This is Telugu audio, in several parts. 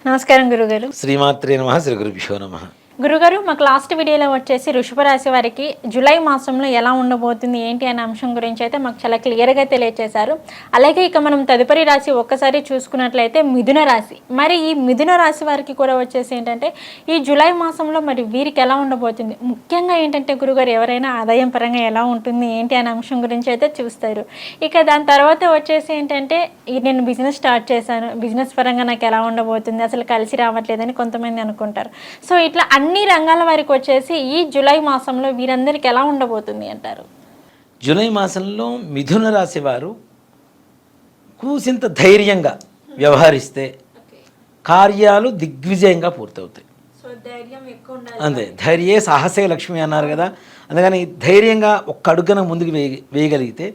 నమస్కారం గురుగారు. శ్రీమాత్రే నమః. శ్రీ గురుభ్యో నమః. గురుగారు, మాకు లాస్ట్ వీడియోలో వచ్చేసి వృషభ రాశి వారికి జూలై మాసంలో ఎలా ఉండబోతుంది ఏంటి అనే అంశం గురించి అయితే మాకు చాలా క్లియర్గా తెలియజేశారు. అలాగే ఇక మనం తదుపరి రాశి ఒక్కసారి చూసుకున్నట్లయితే మిథున రాశి. మరి ఈ మిథున రాశి వారికి కూడా వచ్చేసి ఏంటంటే ఈ జూలై మాసంలో మరి వీరికి ఎలా ఉండబోతుంది, ముఖ్యంగా ఏంటంటే గురుగారు ఎవరైనా ఆదాయం పరంగా ఎలా ఉంటుంది ఏంటి అనే అంశం గురించి అయితే చూస్తారు. ఇక దాని తర్వాత వచ్చేసి ఏంటంటే నేను బిజినెస్ స్టార్ట్ చేశాను, బిజినెస్ పరంగా నాకు ఎలా ఉండబోతుంది, అసలు కలిసి రావట్లేదని కొంతమంది అనుకుంటారు. సో ఇట్లా అన్ని రంగాల వారికి వచ్చేసి ఈ జూలై మాసంలో వీరందరికీ ఎలా ఉండబోతుంది అంటారు? జూలై మాసంలో మిథున రాశి వారు కూసింత ధైర్యంగా వ్యవహరిస్తే కార్యాలు దిగ్విజయంగా పూర్తవుతాయి. అంతే, ధైర్యే సాహసే లక్ష్మి అన్నారు కదా. అందుకని ధైర్యంగా ఒక్క అడుగున ముందుకు వేయగలిగితే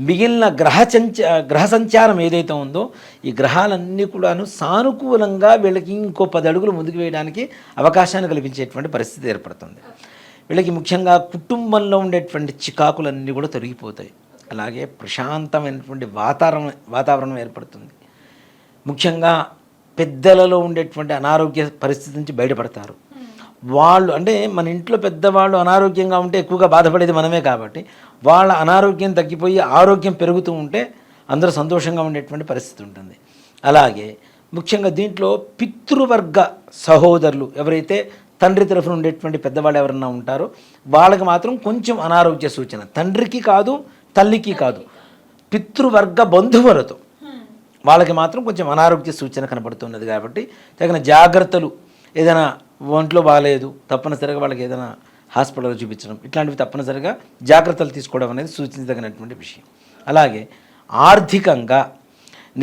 మిగిలిన గ్రహ సంచారం ఏదైతే ఉందో ఈ గ్రహాలన్నీ కూడాను సానుకూలంగా వీళ్ళకి ఇంకో 10 అడుగులు ముందుకు వేయడానికి అవకాశాన్ని కల్పించేటువంటి పరిస్థితి ఏర్పడుతుంది. వీళ్ళకి ముఖ్యంగా కుటుంబంలో ఉండేటువంటి చికాకులన్నీ కూడా తొలగిపోతాయి. అలాగే ప్రశాంతమైనటువంటి వాతావరణం ఏర్పడుతుంది. ముఖ్యంగా పెద్దలలో ఉండేటువంటి అనారోగ్య పరిస్థితి నుంచి బయటపడతారు. వాళ్ళు అంటే మన ఇంట్లో పెద్దవాళ్ళు అనారోగ్యంగా ఉంటే ఎక్కువగా బాధపడేది మనమే కాబట్టి వాళ్ళ అనారోగ్యం తగ్గిపోయి ఆరోగ్యం పెరుగుతూ ఉంటే అందరూ సంతోషంగా ఉండేటువంటి పరిస్థితి ఉంటుంది. అలాగే ముఖ్యంగా దీంట్లో పితృవర్గ సహోదరులు ఎవరైతే తండ్రి తరఫున ఉండేటువంటి పెద్దవాళ్ళు ఎవరన్నా ఉంటారో వాళ్ళకి మాత్రం కొంచెం అనారోగ్య సూచన, తండ్రికి కాదు తల్లికి కాదు, పితృవర్గ బంధువులతో వాళ్ళకి మాత్రం కొంచెం అనారోగ్య సూచన కనబడుతున్నది. కాబట్టి తగిన జాగ్రత్తలు, ఏదైనా ఒంట్లో బాగాలేదు తప్పనిసరిగా వాళ్ళకి ఏదైనా హాస్పిటల్లో చూపించడం, ఇట్లాంటివి తప్పనిసరిగా జాగ్రత్తలు తీసుకోవడం అనేది సూచించదగినటువంటి విషయం. అలాగే ఆర్థికంగా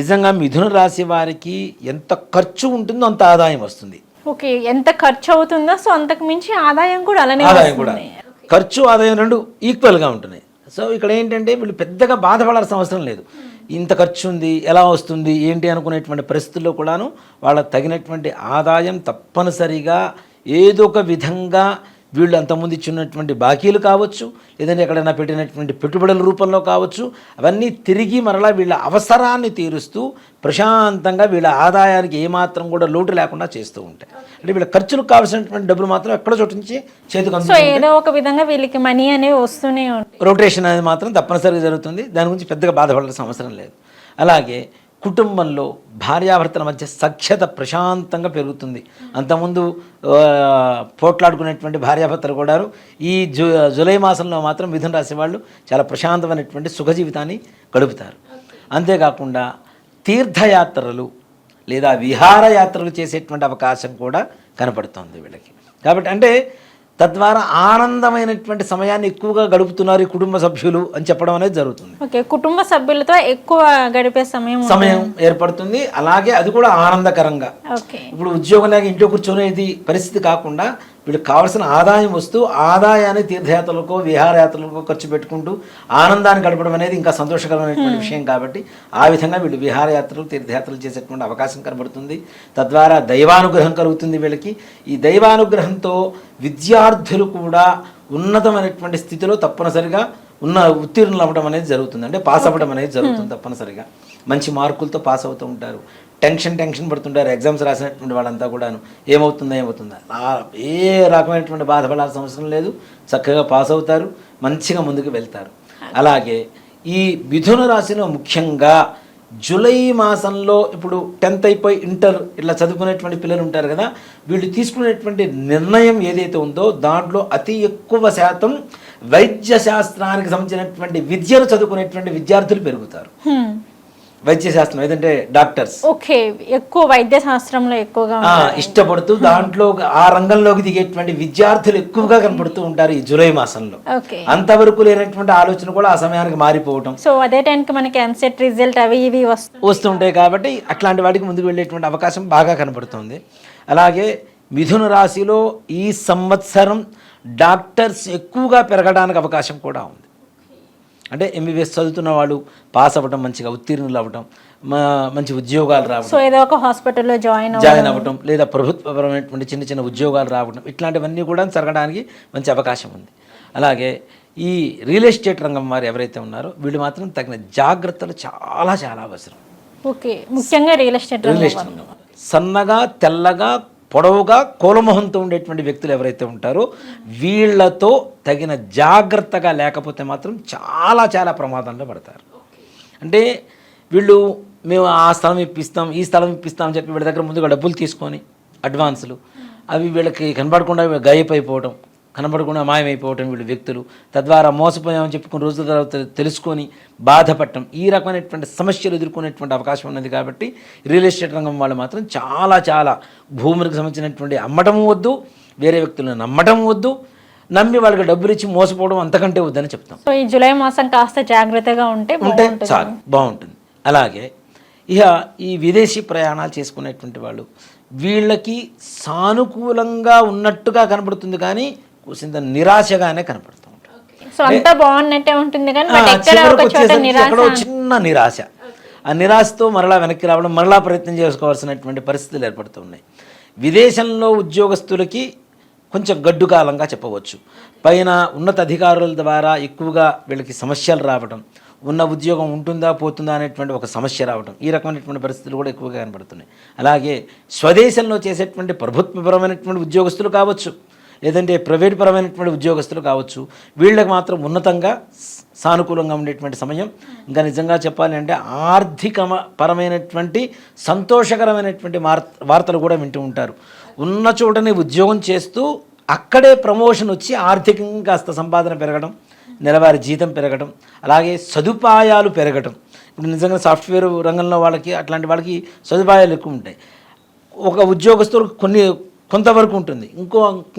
నిజంగా మిథున రాశి వారికి ఎంత ఖర్చు ఉంటుందో అంత ఆదాయం వస్తుంది. ఓకే, ఎంత ఖర్చు అవుతుందో సో అంతకు మించి ఆదాయం కూడా అలానే ఆదాయం కూడా, ఖర్చు ఆదాయం రెండు ఈక్వల్గా ఉంటున్నాయి. సో ఇక్కడ ఏంటంటే వీళ్ళు పెద్దగా బాధపడాల్సిన అవసరం లేదు. ఇంత ఖర్చు ఉంది, ఎలా వస్తుంది ఏంటి అనుకునేటువంటి పరిస్థితుల్లో కూడాను వాళ్ళకి తగినటువంటి ఆదాయం తప్పనిసరిగా ఏదో ఒక విధంగా వీళ్ళు అంతకుముందు ఇచ్చినటువంటి బాకీలు కావచ్చు, లేదంటే ఎక్కడైనా పెట్టినటువంటి పెట్టుబడుల రూపంలో కావచ్చు, అవన్నీ తిరిగి మరలా వీళ్ళ అవసరాన్ని తీరుస్తూ ప్రశాంతంగా వీళ్ళ ఆదాయానికి ఏమాత్రం కూడా లోటు లేకుండా చేస్తూ ఉంటాయి. అంటే వీళ్ళ ఖర్చులకు కావాల్సినటువంటి డబ్బులు మాత్రం ఎక్కడ చోటు నుంచి చేతికి అందుతుంది. ఏదో ఒక విధంగా వీళ్ళకి మనీ అనేవి వస్తూనే ఉంటాయి. రొటేషన్ అనేది మాత్రం తప్పనిసరిగా జరుగుతుంది. దాని గురించి పెద్దగా బాధపడాల్సిన అవసరం లేదు. అలాగే కుటుంబంలో భార్యాభర్తల మధ్య సఖ్యత ప్రశాంతంగా పెరుగుతుంది. అంతకుముందు పోట్లాడుకునేటువంటి భార్యాభర్తలు కూడా ఈ జూలై మాసంలో మాత్రం మిథున రాశి వాళ్ళు చాలా ప్రశాంతమైనటువంటి సుఖ జీవితాన్ని గడుపుతారు. అంతేకాకుండా తీర్థయాత్రలు లేదా విహారయాత్రలు చేసేటువంటి అవకాశం కూడా కనపడుతుంది వీళ్ళకి. కాబట్టి అంటే తద్వారా ఆనందమైనటువంటి సమయాన్ని ఎక్కువగా గడుపుతున్నారు ఈ కుటుంబ సభ్యులు అని చెప్పడం అనేది జరుగుతుంది. ఓకే, కుటుంబ సభ్యులతో ఎక్కువ గడిపే సమయం ఏర్పడుతుంది. అలాగే అది కూడా ఆనందకరంగా. ఇప్పుడు ఉద్యోగం లేక ఇంట్లో కూర్చొనేది పరిస్థితి కాకుండా వీళ్ళకి కావాల్సిన ఆదాయం వస్తూ ఆదాయాన్ని తీర్థయాత్రలకో విహారయాత్రలకో ఖర్చు పెట్టుకుంటూ ఆనందాన్ని గడపడం అనేది ఇంకా సంతోషకరమైనటువంటి విషయం. కాబట్టి ఆ విధంగా వీళ్ళు విహారయాత్రలు తీర్థయాత్రలు చేసేటువంటి అవకాశం కనబడుతుంది. తద్వారా దైవానుగ్రహం కలుగుతుంది వీళ్ళకి. ఈ దైవానుగ్రహంతో విద్యార్థులు కూడా ఉన్నతమైనటువంటి స్థితిలో తప్పనిసరిగా ఉత్తీర్ణులు అవ్వడం అనేది జరుగుతుంది. అంటే పాస్ అవ్వడం అనేది జరుగుతుంది. తప్పనిసరిగా మంచి మార్కులతో పాస్ అవుతూ ఉంటారు. టెన్షన్ పడుతుంటారు ఎగ్జామ్స్ రాసినటువంటి వాళ్ళంతా కూడాను. ఏమవుతుందా ఏ రకమైనటువంటి బాధపడాల్సిన అవసరం లేదు. చక్కగా పాస్ అవుతారు, మంచిగా ముందుకు వెళ్తారు. అలాగే ఈ మిథున రాశిలో ముఖ్యంగా జూలై మాసంలో ఇప్పుడు 10th అయిపోయి ఇంటర్ ఇట్లా చదువుకునేటువంటి పిల్లలు ఉంటారు కదా, వీళ్ళు తీసుకునేటువంటి నిర్ణయం ఏదైతే ఉందో దాంట్లో అతి ఎక్కువ శాతం వైద్య శాస్త్రానికి సంబంధించినటువంటి విద్యను చదువుకునేటువంటి విద్యార్థులు పెరుగుతారు. వైద్య శాస్త్రం ఏదంటే డాక్టర్స్. ఓకే, ఎక్కువ వైద్య శాస్త్రంలో ఎక్కువగా ఇష్టపడుతూ దాంట్లో ఆ రంగంలోకి దిగేటువంటి విద్యార్థులు ఎక్కువగా కనపడుతూ ఉంటారు ఈ జూలై మాసంలో. అంతవరకు లేనటువంటి ఆలోచన కూడా ఆ సమయానికి మారిపోవటం. సో అదే టైంకి మనకి ఎంసెట్ రిజల్ట్ అవి ఇవి వస్తుంటాయి. కాబట్టి అట్లాంటి వాటికి ముందుకు వెళ్ళేటువంటి అవకాశం బాగా కనపడుతుంది. అలాగే మిథున రాశిలో ఈ సంవత్సరం డాక్టర్స్ ఎక్కువగా పెరగడానికి అవకాశం కూడా ఉంది. అంటే ఎంబీబీఎస్ చదువుతున్న వాళ్ళు పాస్ అవ్వడం, మంచిగా ఉత్తీర్ణులు అవ్వడం, మంచి ఉద్యోగాలు రావడం, సో ఏదో ఒక హాస్పిటల్లో జాయిన్ అవ్వడం, లేదా ప్రభుత్వపరమైనటువంటి చిన్న ఉద్యోగాలు రావడం, ఇట్లాంటివన్నీ కూడా జరగడానికి మంచి అవకాశం ఉంది. అలాగే ఈ రియల్ ఎస్టేట్ రంగం వారు ఎవరైతే ఉన్నారో వీళ్ళు మాత్రం తగిన జాగ్రత్తలు చాలా అవసరం. ఓకే, ముఖ్యంగా రియల్ ఎస్టేట్ రంగం సన్నగా తెల్లగా పొడవుగా కోలమొహంతో ఉండేటువంటి వ్యక్తులు ఎవరైతే ఉంటారో వీళ్ళతో తగిన జాగ్రత్తగా లేకపోతే మాత్రం చాలా చాలా ప్రమాదంలో పడతారు. అంటే వీళ్ళు మేము ఆ స్థలం ఇప్పిస్తాం ఈ స్థలం ఇప్పిస్తాం అని చెప్పి వీళ్ళ దగ్గర ముందుగా డబ్బులు తీసుకొని అడ్వాన్సులు అవి వీళ్ళకి కనబడకుండా గాయపైపోవడం, కనబడకుండా మాయమైపోవటం వీళ్ళు వ్యక్తులు, తద్వారా మోసపోయామని చెప్పి కొన్ని రోజుల తర్వాత తెలుసుకొని బాధపడటం, ఈ రకమైనటువంటి సమస్యలు ఎదుర్కొనేటువంటి అవకాశం ఉన్నది. కాబట్టి రియల్ ఎస్టేట్ రంగం వాళ్ళు మాత్రం చాలా చాలా భూములకు సంబంధించినటువంటి అమ్మటం వద్దు, వేరే వ్యక్తులను నమ్మటం వద్దు, నమ్మి వాళ్ళకి డబ్బులు ఇచ్చి మోసపోవడం అంతకంటే వద్దని చెప్తాం. సో ఈ జూలై మాసం కాస్త జాగ్రత్తగా ఉంటే చాలు బాగుంటుంది. అలాగే ఇక ఈ విదేశీ ప్రయాణాలు చేసుకునేటువంటి వాళ్ళు వీళ్ళకి సానుకూలంగా ఉన్నట్టుగా కనబడుతుంది కానీ కొంత నిరాశగానే కనపడుతూ ఉంటుంది. సో అంతా బాగున్నట్టే ఉంటుంది కానీ ఎక్కడో చిన్న నిరాశ, ఆ నిరాశతో మరలా వెనక్కి రావడం, మరలా ప్రయత్నం చేసుకోవాల్సినటువంటి పరిస్థితులు ఏర్పడుతున్నాయి. విదేశంలో ఉద్యోగస్తులకి కొంచెం గడ్డు కాలంగా చెప్పవచ్చు. పైన ఉన్నత అధికారుల ద్వారా ఎక్కువగా వీళ్ళకి సమస్యలు రావడం, ఉన్న ఉద్యోగం ఉంటుందా పోతుందా అనేటువంటి ఒక సమస్య రావడం, ఈ రకమైనటువంటి పరిస్థితులు కూడా ఎక్కువగా కనబడుతున్నాయి. అలాగే స్వదేశంలో చేసేటువంటి ప్రభుత్వపరమైనటువంటి ఉద్యోగస్తులు కావచ్చు, లేదంటే ప్రైవేట్ పరమైనటువంటి ఉద్యోగస్తులు కావచ్చు, వీళ్ళకి మాత్రం ఉన్నతంగా సానుకూలంగా ఉండేటువంటి సమయం. ఇంకా నిజంగా చెప్పాలి అంటే ఆర్థిక పరమైనటువంటి సంతోషకరమైనటువంటి వార్తలు కూడా వింటూ ఉంటారు. ఉన్న చోటనే ఉద్యోగం చేస్తూ అక్కడే ప్రమోషన్ వచ్చి ఆర్థికంగా కాస్త సంపాదన పెరగడం, నెలవారీ జీతం పెరగడం, అలాగే సదుపాయాలు పెరగడం. ఇప్పుడు నిజంగా సాఫ్ట్వేర్ రంగంలో వాళ్ళకి అట్లాంటి వాళ్ళకి సదుపాయాలు ఎక్కువ ఉంటాయి. ఒక ఉద్యోగస్తులకు కొంతవరకు ఉంటుంది,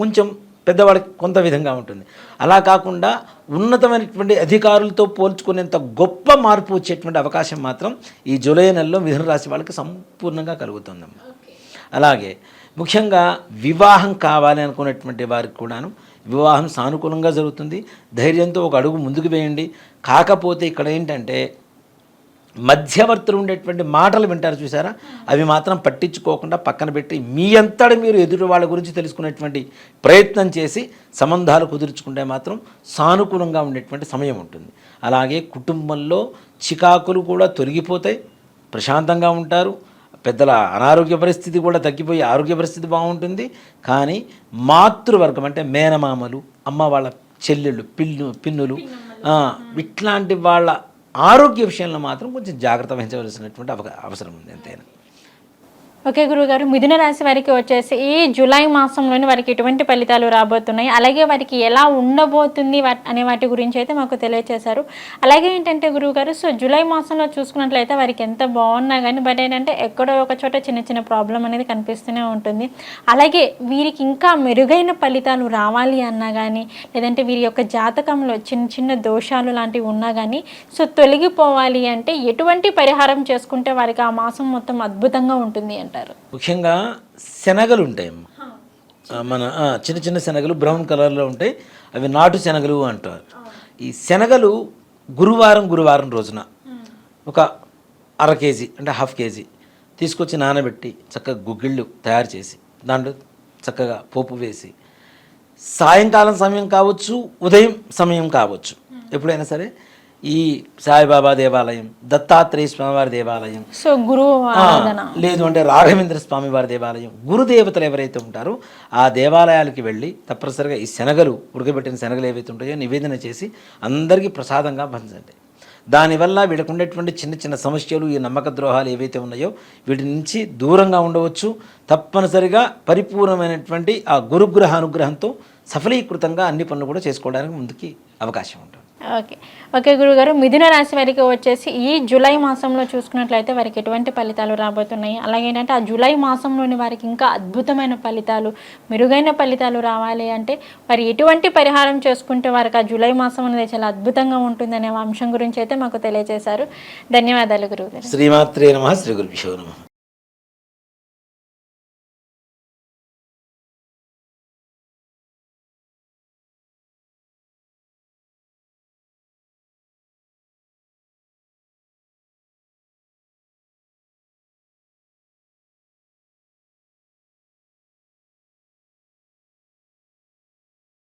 కొంచెం పెద్దవాడికి కొంత విధంగా ఉంటుంది. అలా కాకుండా ఉన్నతమైనటువంటి అధికారులతో పోల్చుకునేంత గొప్ప మార్పు వచ్చేటువంటి అవకాశం మాత్రం ఈ జూలై నెలలో మిథున రాశి వాళ్ళకి సంపూర్ణంగా కలుగుతుందమ్మా. అలాగే ముఖ్యంగా వివాహం కావాలి అనుకునేటువంటి వారికి కూడాను వివాహం సానుకూలంగా జరుగుతుంది. ధైర్యంతో ఒక అడుగు ముందుకు వేయండి. కాకపోతే ఇక్కడ ఏంటంటే మధ్యవర్తులు ఉండేటువంటి మాటలు వింటారు చూసారా, అవి మాత్రం పట్టించుకోకుండా పక్కన పెట్టి మీ అంతటా మీరు ఎదుటి వాళ్ళ గురించి తెలుసుకునేటువంటి ప్రయత్నం చేసి సంబంధాలు కుదుర్చుకుంటే మాత్రం సానుకూలంగా ఉండేటువంటి సమయం ఉంటుంది. అలాగే కుటుంబంలో చికాకులు కూడా తొలగిపోతాయి, ప్రశాంతంగా ఉంటారు. పెద్దల అనారోగ్య పరిస్థితి కూడా తగ్గిపోయి ఆరోగ్య పరిస్థితి బాగుంటుంది. కానీ మాతృవర్గం అంటే మేనమామలు, అమ్మ వాళ్ళ చెల్లెళ్ళు, పిన్నులు ఇట్లాంటి వాళ్ళ ఆరోగ్య విషయంలో మాత్రం కొంచెం జాగ్రత్త వహించవలసినటువంటి అవసరం ఉంది అంతేనా. ఓకే గురువుగారు, మిథున రాశి వారికి వచ్చేసి ఈ జూలై మాసంలోని వారికి ఎటువంటి ఫలితాలు రాబోతున్నాయి, అలాగే వారికి ఎలా ఉండబోతుంది అనే వాటి గురించి అయితే మాకు తెలియజేశారు. అలాగే ఏంటంటే గురువుగారు, సో జూలై మాసంలో చూసుకున్నట్లయితే వారికి ఎంత బాగున్నా కానీ బట్ ఏంటంటే ఎక్కడో ఒక చోట చిన్న చిన్న ప్రాబ్లం అనేది కనిపిస్తూనే ఉంటుంది. అలాగే వీరికి ఇంకా మెరుగైన ఫలితాలు రావాలి అన్నా కానీ, లేదంటే వీరి యొక్క జాతకంలో చిన్న చిన్న దోషాలు లాంటివి ఉన్నా కానీ సో తొలగిపోవాలి అంటే ఎటువంటి పరిహారం చేసుకుంటే వారికి ఆ మాసం మొత్తం అద్భుతంగా ఉంటుంది అంటే ముఖ్యంగా శనగలు ఉంటాయమ్మా, మన చిన్న చిన్న శనగలు బ్రౌన్ కలర్లో ఉంటాయి, అవి నాటు శనగలు అంటారు. ఈ శనగలు గురువారం రోజున ఒక 1/2 కేజీ అంటే 1/2 కేజీ తీసుకొచ్చి నానబెట్టి చక్కగా గుగ్గిళ్ళు తయారు చేసి దాంట్లో చక్కగా పోపు వేసి సాయంకాలం సమయం కావచ్చు, ఉదయం సమయం కావచ్చు, ఎప్పుడైనా సరే ఈ సాయిబాబా దేవాలయం, దత్తాత్రేయ స్వామివారి దేవాలయం, సో లేదు అంటే రాఘవేంద్ర స్వామివారి దేవాలయం, గురుదేవతలు ఎవరైతే ఉంటారో ఆ దేవాలయాలకి వెళ్ళి తప్పనిసరిగా ఈ శనగలు, ఉడకబెట్టిన శనగలు ఏవైతే ఉంటాయో నివేదన చేసి అందరికీ ప్రసాదంగా పంచండి. దానివల్ల వీళ్ళకు ఉండేటువంటి చిన్న చిన్న సమస్యలు, ఈ నమ్మక ద్రోహాలు ఏవైతే ఉన్నాయో వీటి నుంచి దూరంగా ఉండవచ్చు. తప్పనిసరిగా పరిపూర్ణమైనటువంటి ఆ గురుగ్రహ అనుగ్రహంతో సఫలీకృతంగా అన్ని పనులు కూడా చేసుకోవడానికి ముందుకి అవకాశం ఉంటుంది. ఓకే గురుగారు, మిథున రాశి వారికి వచ్చేసి ఈ జూలై మాసంలో చూసుకున్నట్లయితే వారికి ఎటువంటి ఫలితాలు రాబోతున్నాయి, అలాగే ఏంటంటే ఆ జూలై మాసంలోని వారికి ఇంకా అద్భుతమైన ఫలితాలు, మెరుగైన ఫలితాలు రావాలి అంటే వారు ఎటువంటి పరిహారం చేసుకుంటే వారికి ఆ జూలై మాసం అనేది చాలా అద్భుతంగా ఉంటుందనే అంశం గురించి అయితే మాకు తెలియజేశారు. ధన్యవాదాలు గురుగారు. శ్రీమాత్రే నమః. శ్రీ గురుభ్యో నమః.